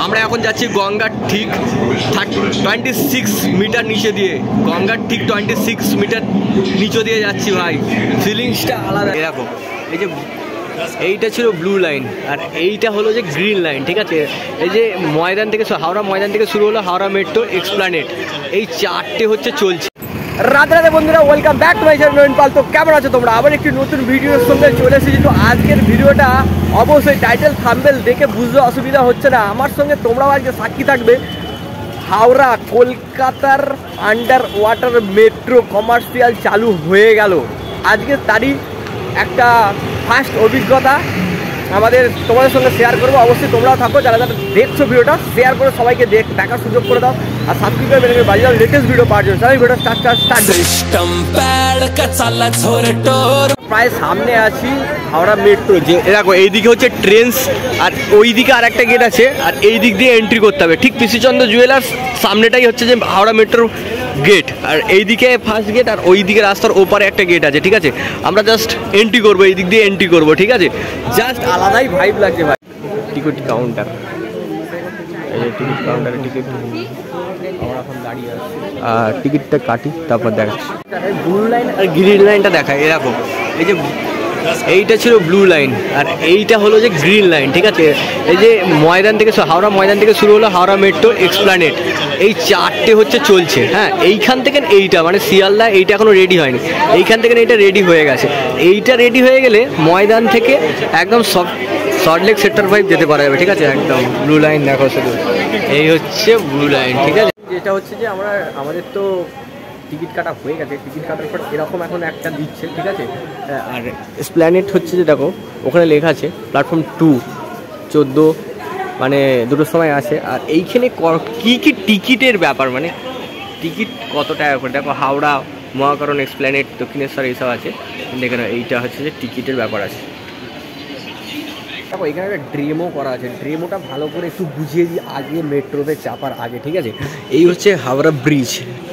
আমরা এখন যাচ্ছি গঙ্গার ঠিক 26 মিটার নিচে দিয়ে, গঙ্গার ঠিক 26 মিটার নিচে দিয়ে যাচ্ছি ভাই। ফিলিংসটা আলাদা। এরকম এই যে এইটা ছিল ব্লু লাইন আর এইটা হলো যে গ্রিন লাইন, ঠিক আছে। এই যে ময়দান থেকে, হাওড়া ময়দান থেকে শুরু হলো হাওড়া মেট্রো, এক্সপ্ল্যানেড, এই চারটে হচ্ছে চলছে। রাধে রাধে বন্ধুরা, welcome back to my channel Nayan Pal. তো কেমন আছো তোমরা? আবার একটি নতুন ভিডিওর সঙ্গে চলে এসেছি। তো আজকের ভিডিওটা অবশ্যই টাইটেল থাম্বনেল দেখে বুঝতে অসুবিধা হচ্ছে না, আমার সঙ্গে তোমরাও আজকে সাক্ষী থাকবে। হাওড়া কলকাতার আন্ডার ওয়াটার মেট্রো কমার্শিয়াল চালু হয়ে গেল। আজকের তারিখ একটা ফার্স্ট অভিজ্ঞতা আমাদের তোমাদের সঙ্গে শেয়ার করবো। অবশ্যই তোমরাও থাকো, যারা যারা দেখছো ভিডিওটা শেয়ার করে সবাইকে দেখার সুযোগ করে দাও আর সাবস্ক্রাইব করে বেল বাজিয়ে দাও লেটেস্ট ভিডিও পাওয়ার জন্য। তাহলে ভিডিওটা স্টার্ট। প্রায় সামনে আছি হাওড়া মেট্রো। যে দেখো এইদিকে হচ্ছে ট্রেনস আর ওই দিকে আর একটা গেট আছে, আর এই দিক দিয়ে এন্ট্রি করতে হবে। ঠিক পিসিচন্দ্র জুয়েলার্স সামনেটাই হচ্ছে যে হাওড়া মেট্রোর গেট, আর এইদিকে ফার্স্ট গেট আর ওই দিকে রাস্তার ওপারে একটা গেট আছে, ঠিক আছে। আমরা জাস্ট এন্ট্রি করবো, এই দিক দিয়ে এন্ট্রি করবো, ঠিক আছে। জাস্ট আলাদাই ভাইব লাগছে ভাই। টিকিট কাউন্টার, এই যে টিকিট কাউন্টারে টিকিট আমরা এখন দাঁড়িয়ে আছি, আর টিকিটটা কাটি তারপর দেখাচ্ছি। ব্লু লাইন আর গ্রিন লাইনটা দেখায় এরকম। এই যে এইটা ছিল ব্লু লাইন আর এইটা হলো যে গ্রিন লাইন, ঠিক আছে। এই যে ময়দান থেকে, হাওড়া ময়দান থেকে শুরু হলো হাওড়া মেট্রো, এক্সপ্ল্যানেড, এই চারটে হচ্ছে চলছে। হ্যাঁ, এইখান থেকে এইটা মানে শিয়ালদা, এইটা এখনো রেডি হয়নি, এইখান থেকে এইটা রেডি হয়ে গেছে। এইটা রেডি হয়ে গেলে ময়দান থেকে একদম সল্টলেক সেক্টর 5 যেতে পারা যাবে, ঠিক আছে। একদম ব্লু লাইন দেখো শুধু, এই হচ্ছে ব্লু লাইন, ঠিক আছে। যেটা হচ্ছে যে আমাদের তো টিকিট কাটা হয়ে গেছে, টিকিট কাটার পর এরকম এখন একটা দিচ্ছে, ঠিক আছে। আর এসপ্ল্যানেড হচ্ছে যে দেখো ওখানে লেখা আছে প্ল্যাটফর্ম 2 14 মানে দুটোর সময় আসে। আর এইখানে কী কী টিকিটের ব্যাপার, মানে টিকিট কত টাকা করে দেখো, হাওড়া মহাকরণ এসপ্ল্যানেড দক্ষিণেশ্বর এইসব আছে। দেখে না, এইটা হচ্ছে যে টিকিটের ব্যাপার আছে। দেখো এখানে একটা ড্রেমো করা আছে, ড্রেমোটা ভালো করে একটু বুঝিয়ে দিই আগে মেট্রোতে চাপার আগে, ঠিক আছে। এই হচ্ছে হাওড়া ব্রিজ,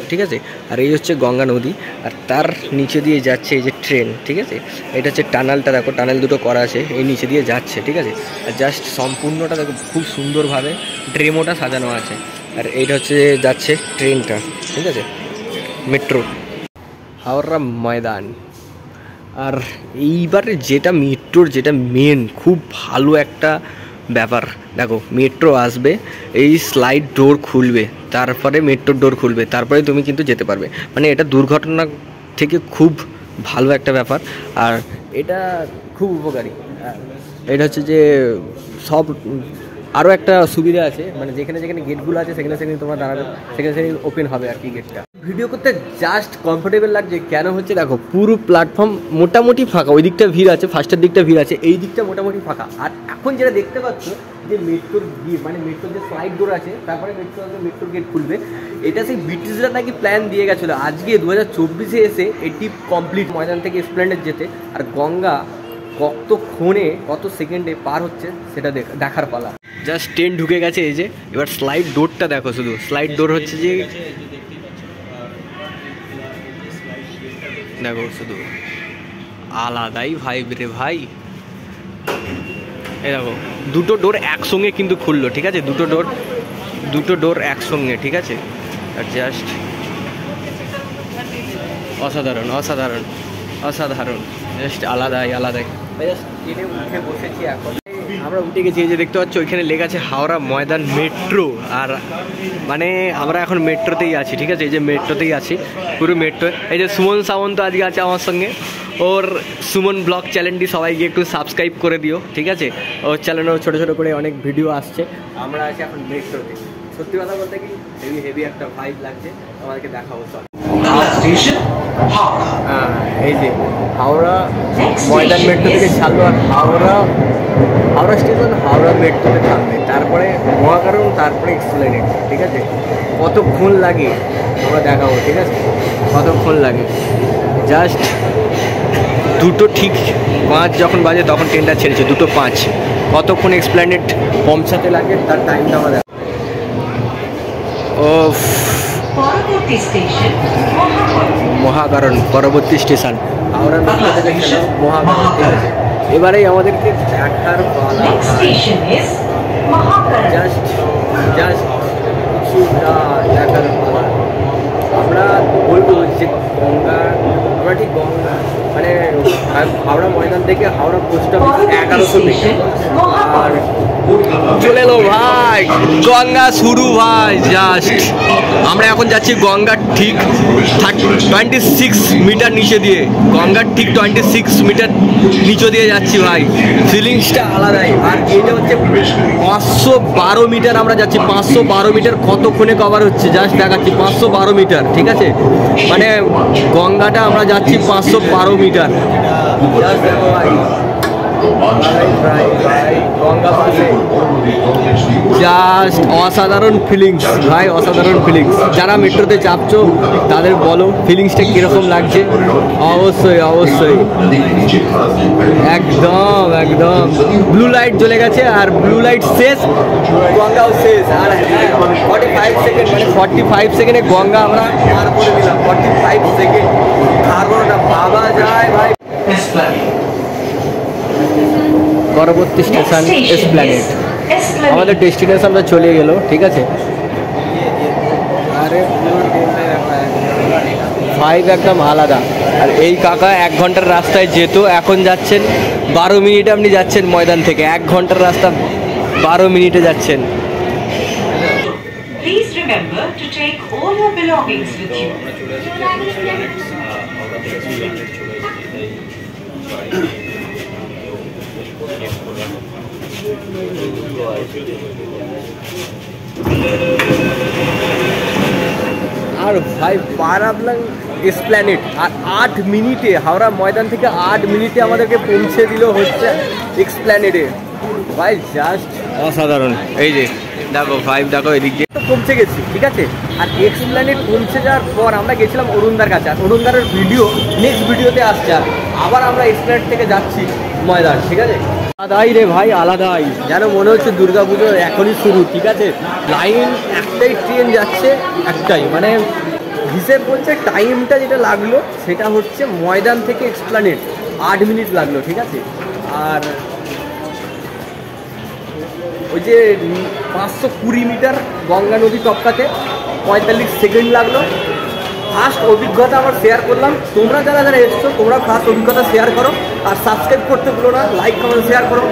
ঠিক আছে, আর এই হচ্ছে গঙ্গা নদী, আর তার নিচে দিয়ে যাচ্ছে এই যে ট্রেন, ঠিক আছে। এটা হচ্ছে টানেলটা, দেখো টানেল দুটো করা আছে, এই নিচে দিয়ে যাচ্ছে, ঠিক আছে। আর জাস্ট সম্পূর্ণটা দেখো খুব সুন্দরভাবে ড্রেমোটা সাজানো আছে। আর এইটা হচ্ছে যাচ্ছে ট্রেনটা, ঠিক আছে, মেট্রো হাওড়া ময়দান। আর এইবারে যেটা মেট্রোর যেটা মেন খুব ভালো একটা ব্যাপার, দেখো মেট্রো আসবে, এই স্লাইড ডোর খুলবে, তারপরে মেট্রোর ডোর খুলবে, তারপরে তুমি কিন্তু যেতে পারবে। মানে এটা দুর্ঘটনা থেকে খুব ভালো একটা ব্যাপার, আর এটা খুব উপকারী। এটা হচ্ছে যে সব আরও একটা সুবিধা আছে, মানে যেখানে যেখানে গেটগুলো আছে সেখানে সেখানে তোমরা দাঁড়াবে, সেখানে সেখানে ওপেন হবে আর কি গেটটা। ভিডিও করতে জাস্ট কমফোর্টেবল লাগছে, কেন হচ্ছে দেখো পুরো প্ল্যাটফর্ম মোটামুটি ফাঁকা, ওই দিকটা ভিড় আছে, ফার্স্টের দিকটা ভিড় আছে, এই দিকটা মোটামুটি ফাঁকা। আর এখন যেটা দেখতে পাচ্ছ যে মেট্রোর গেট, মানে মেট্রোর যে স্লাইড ডোর আছে, তারপরে মেট্রোর গেট খুলবে, এটা সেই ব্রিটিশরা নাকি প্ল্যান দিয়ে গেছিলো। আজকে 2024-এ এসে এটি কমপ্লিট ময়দান থেকে এসপ্ল্যানেড যেতে। আর গঙ্গা কতক্ষণে কত সেকেন্ডে পার হচ্ছে সেটা দেখার পালা। জাস্ট ট্রেন ঢুকে গেছে, এই যে এবার স্লাইড ডোরটা দেখো, শুধু স্লাইড ডোর হচ্ছে যে দেখো শুধু আলাদাই ভাইব রে ভাই। এই দেখো দুটো ডোর একসঙ্গে কিন্তু খুললো, ঠিক আছে, দুটো ডোর একসঙ্গে, ঠিক আছে। আর জাস্ট অসাধারণ অসাধারণ অসাধারণ, জাস্ট আলাদাই আলাদাই। জাস্ট ট্রেনে উঠে বসেছি, এখন আমরা উঠে গেছি। এই যে দেখতে পাচ্ছ ওইখানে লেখা আছে হাওড়া ময়দান মেট্রো, আর মানে আমরা এখন মেট্রোতেই আছি, ঠিক আছে। এই যে মেট্রোতেই আছি, পুরো মেট্রো। এই যে সুমন সামন্ত আজকে আছে আমার সঙ্গে, ওর সুমন ব্লগ চ্যানেলটি সবাই গিয়ে একটু সাবস্ক্রাইব করে দিও, ঠিক আছে। ওর চ্যানেলেও ছোটো ছোটো করে অনেক ভিডিও আসছে। আমরা আছি এখন মেট্রোতে। সত্যি কথা বলতে কি হেভি একটা ভাইব লাগছে, আমাদেরকে দেখাবো। চল এই যে হাওড়া ময়দান মেট্রো থেকে ছাড়লো, আর হাওড়া স্টেশন হাওড়া মেট্রোতে থামবে, তারপরে মহাকারণ, তারপরে এক্সপ্ল্যানেড, ঠিক আছে। কতক্ষণ লাগে আমরা দেখাবো, ঠিক আছে, কতক্ষণ লাগে। জাস্ট 2:05 যখন বাজে তখন ট্রেনটা ছেড়েছে, 2:05। কতক্ষণ এক্সপ্ল্যানেড পৌঁছাতে লাগে তার টাইমটা আমরা দেখ। ও পরবর্তী স্টেশন মহাকারণ, পরবর্তী স্টেশন হাওড়া মেট্রো থেকে মহাকারণ, ঠিক আছে। এবারেই আমাদেরকে দেখার পালা, জাস্ট থেকে হাওড়া পোস্ট অফিস 1100 থেকে। আর চলে এলো ভাই গঙ্গা শুরু ভাই জাস্ট। আমরা এখন যাচ্ছি গঙ্গার ঠিক 26 মিটার নিচে দিয়ে, গঙ্গার ঠিক 26 মিটার নিচে দিয়ে যাচ্ছি ভাই। ফিলিংসটা আলাদাই। আর এটা হচ্ছে 512 মিটার আমরা যাচ্ছি। 512 মিটার কতক্ষণে কভার হচ্ছে জাস্ট দেখাচ্ছি। 512 মিটার, ঠিক আছে, মানে গঙ্গাটা আমরা যাচ্ছি 512 মিটার। জাস্ট দেখো ভাই জাস্ট অসাধারণ ফিলিংস ভাই, অসাধারণ ফিলিংস। যারা মেট্রোতে চাপছো তাদের বলো ফিলিংসটা কীরকম লাগছে। অবশ্যই অবশ্যই একদম একদম। ব্লু লাইট জ্বলে গেছে আর ব্লু লাইট শেষ, গঙ্গাও শেষ। আর 45 সেকেন্ড, মানে 45 সেকেন্ডে গঙ্গা আমরা পার করে দিলাম। 45 সেকেন্ড কারণটা ভাবা যায় ভাই। পরবর্তী স্টেশন এসপ্ল্যানেড। আমাদের ডেস্টিনেশনটা চলে গেল, ঠিক আছে। আরে 5 একদম আলাদা। আর এই কাকা 1 ঘন্টার রাস্তায় যেত, এখন যাচ্ছেন 12 মিনিটে। আপনি যাচ্ছেন ময়দান থেকে 1 ঘন্টার রাস্তা 12 মিনিটে যাচ্ছেন। Please remember to take all your belongings with you. আর ভাই পারাবলাং এসপ্ল্যানেড। আর 8 মিনিটে, হাওড়া ময়দান থেকে 8 মিনিটে আমাদেরকে পৌঁছে দিল হচ্ছে এক্সপ্ল্যানেডে ভাই। জাস্ট অসাধারণ। এই যে দেখো 5 দেখো এদিক দিয়ে পৌঁছে গেছি, ঠিক আছে। আর এক্সপ্ল্যানেড পৌঁছে যাওয়ার পর আমরা গেছিলাম অরুণদার কাছে। আর অরুণদারের ভিডিও নেক্সট ভিডিওতে আসছে। আর আবার আমরা এক্সপ্ল্যানেড থেকে যাচ্ছি ময়দান, ঠিক আছে। আলাদাই রে ভাই, আলাদাই। যেন মনে হচ্ছে দুর্গাপুজো এখনই শুরু, ঠিক আছে। লাইন একটাই, ট্রেন যাচ্ছে একটাই, মানে হিসেব বলছে টাইমটা যেটা লাগলো সেটা হচ্ছে ময়দান থেকে এক্সপ্ল্যানেড 8 মিনিট লাগলো, ঠিক আছে। আর ওই যে 520 মিটার গঙ্গা নদী টপকাতে 45 সেকেন্ড লাগলো। ফার্স্ট অভিজ্ঞতা আমার শেয়ার করলাম। তোমরা যারা যারা এসছো তোমরা ফার্স্ট অভিজ্ঞতা শেয়ার করো। আর সাবস্ক্রাইব করতে ভুলো না, লাইক কমেন্ট শেয়ার করো।